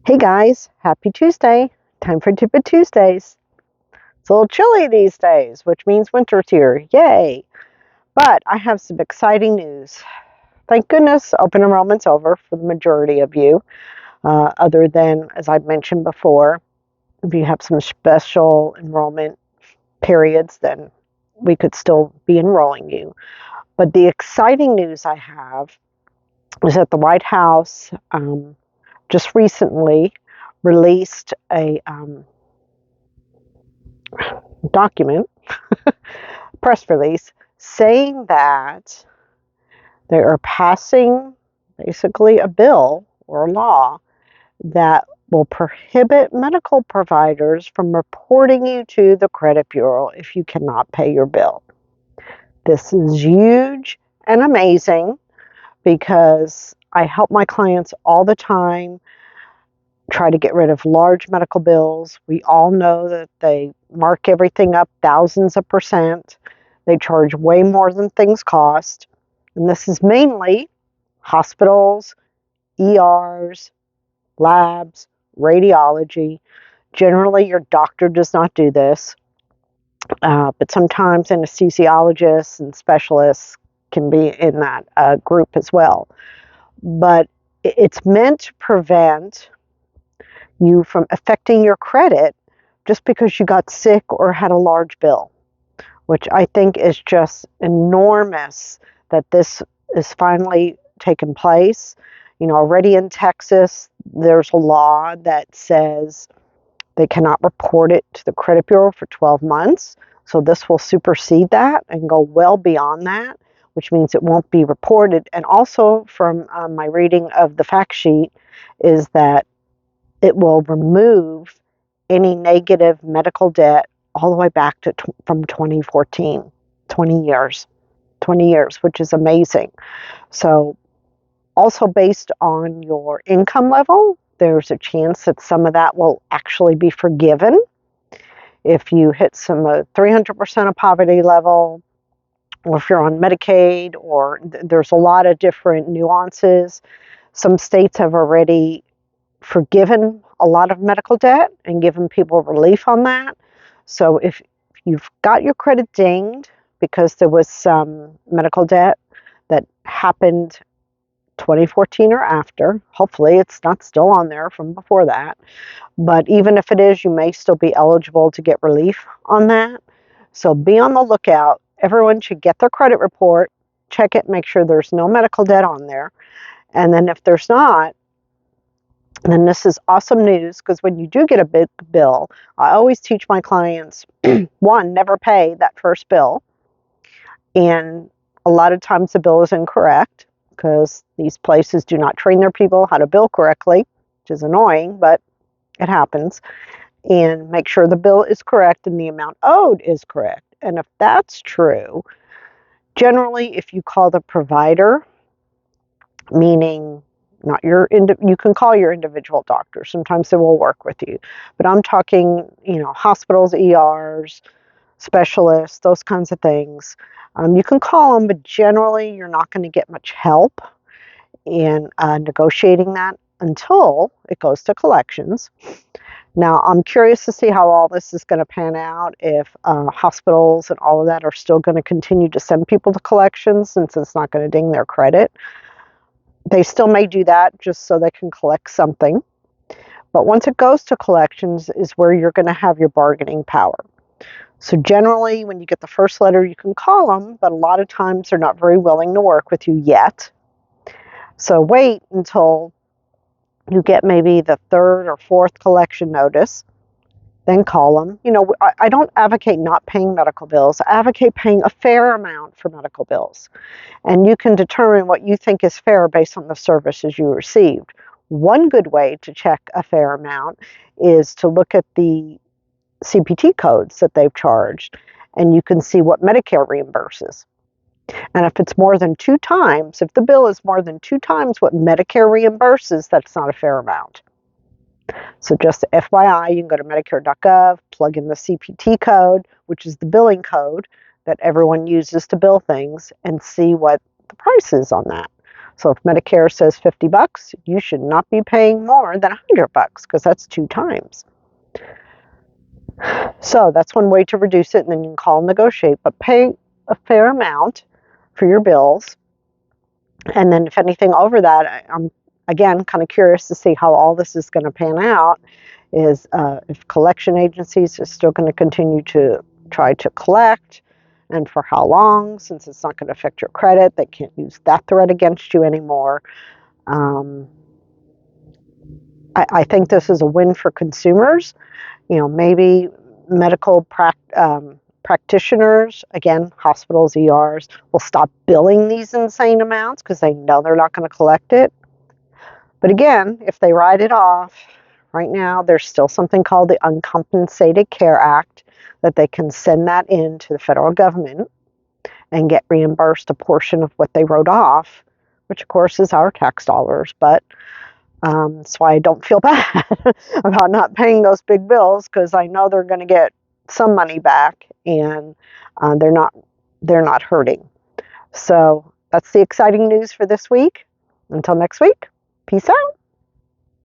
Hey guys, happy Tuesday. Time for Tippa Tuesdays. It's a little chilly these days, which means winter's here. Yay! But I have some exciting news. Thank goodness open enrollment's over for the majority of you, other than, as I've mentioned before, if you have some special enrollment periods, then we could still be enrolling you. But the exciting news I have is that the White House just recently released a document, press release, saying that they are passing basically a bill or a law that will prohibit medical providers from reporting you to the credit bureau if you cannot pay your bill. This is huge and amazing because I help my clients all the time try to get rid of large medical bills. We all know that they mark everything up thousands of percent. They charge way more than things cost. And this is mainly hospitals, ERs, labs, radiology. Generally, your doctor does not do this, but sometimes anesthesiologists and specialists can be in that group as well. But it's meant to prevent you from affecting your credit just because you got sick or had a large bill, which I think is just enormous that this is finally taken place. You know, already in Texas, there's a law that says they cannot report it to the credit bureau for 12 months. So this will supersede that and go well beyond that, which means it won't be reported. And also, from my reading of the fact sheet, is that it will remove any negative medical debt all the way back to from 2014, 20 years, which is amazing. So also based on your income level, there's a chance that some of that will actually be forgiven. If you hit some 300% of poverty level, or if you're on Medicaid, or there's a lot of different nuances. Some states have already forgiven a lot of medical debt and given people relief on that. So if you've got your credit dinged because there was some medical debt that happened 2014 or after, hopefully it's not still on there from before that. But even if it is, you may still be eligible to get relief on that. So be on the lookout. Everyone should get their credit report, check it, make sure there's no medical debt on there. And then if there's not, then this is awesome news, because when you do get a big bill, I always teach my clients, one, never pay that first bill. And a lot of times the bill is incorrect because these places do not train their people how to bill correctly, which is annoying, but it happens. And make sure the bill is correct and the amount owed is correct. And if that's true, generally, if you call the provider, meaning not your you can call your individual doctor. Sometimes they will work with you, but I'm talking, hospitals, ERs, specialists, those kinds of things. You can call them, but generally you're not going to get much help in negotiating that until it goes to collections. Now, I'm curious to see how all this is going to pan out, if hospitals and all of that are still going to continue to send people to collections since it's not going to ding their credit. They still may do that just so they can collect something. But once it goes to collections is where you're going to have your bargaining power. So generally, when you get the first letter, you can call them, but a lot of times they're not very willing to work with you yet. So wait until you get maybe the third or fourth collection notice, then call them. I don't advocate not paying medical bills. I advocate paying a fair amount for medical bills. And you can determine what you think is fair based on the services you received. One good way to check a fair amount is to look at the CPT codes that they've charged, and you can see what Medicare reimburses. And if it's more than 2 times, if the bill is more than 2 times what Medicare reimburses, that's not a fair amount. So just FYI, you can go to Medicare.gov, plug in the CPT code, which is the billing code that everyone uses to bill things, and see what the price is on that. So if Medicare says $50, you should not be paying more than $100 because that's 2 times. So that's one way to reduce it, and then you can call and negotiate, but pay a fair amount for your bills. And then if anything over that, I'm again kind of curious to see how all this is going to pan out, is if collection agencies are still going to continue to try to collect, and for how long, since it's not going to affect your credit. They can't use that threat against you anymore. Um, I think this is a win for consumers. Maybe medical practitioners, again, hospitals, ERs, will stop billing these insane amounts because they know they're not going to collect it. But again, if they write it off, right now there's still something called the Uncompensated Care Act that they can send that in to the federal government and get reimbursed a portion of what they wrote off, which of course is our tax dollars. But that's why I don't feel bad about not paying those big bills, because I know they're going to get some money back, and they're not hurting. So that's the exciting news for this week. Until next week, peace out.